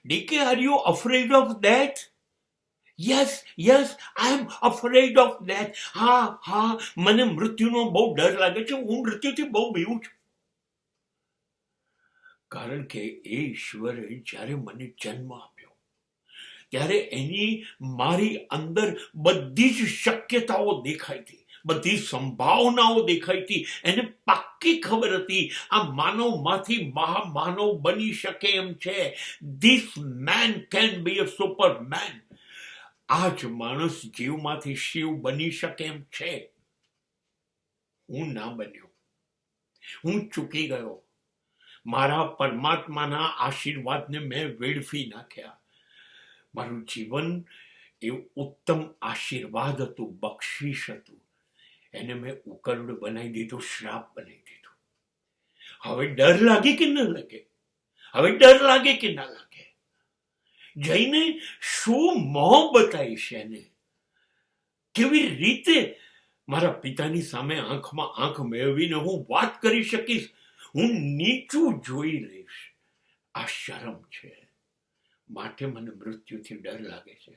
DK, are you afraid of death? Yes, I am afraid of death. હા, મને મૃત્યુનો બહુ ડર લાગે છે. હું મૃત્યુથી બહુ બીવું છું. કારણ કે એ ઈશ્વરે જ્યારે મને જન્મ આપ્યો ત્યારે એની મારી અંદર બધી જ શક્યતાઓ દેખાઈ હતી, બધી સંભાવનાઓ દેખાઈ હતી. એને પાક્કી ખબર હતી આ માનવમાંથી મહામાનવ બની શકે એમ છે. This main can be a superman. આ જ માણસ જીવમાંથી શિવ બની શકે એમ છે. હું ના બન્યો, હું ચૂકી ગયો. મારા પરમાત્માના આશીર્વાદને મેં વેડફી નાખ્યા. મારું જીવન એ ઉત્તમ આશીર્વાદ હતું, બક્ષિસ હતું. એને મેં ઉકરડ બનાવી દીધું, શ્રાપ બનાવી દીધું. હવે ડર લાગે કે ન લાગે? હવે ડર લાગે કે ના લાગે? જઈને શું મોહ બતાવીશ એને? કેવી રીતે મારા પિતાની સામે આંખમાં આંખ મેળવીને હું વાત કરી શકીશ? હું નીચું જોઈ લઈશ. આ શરમ છે. માટે મને મૃત્યુથી ડર લાગે છે.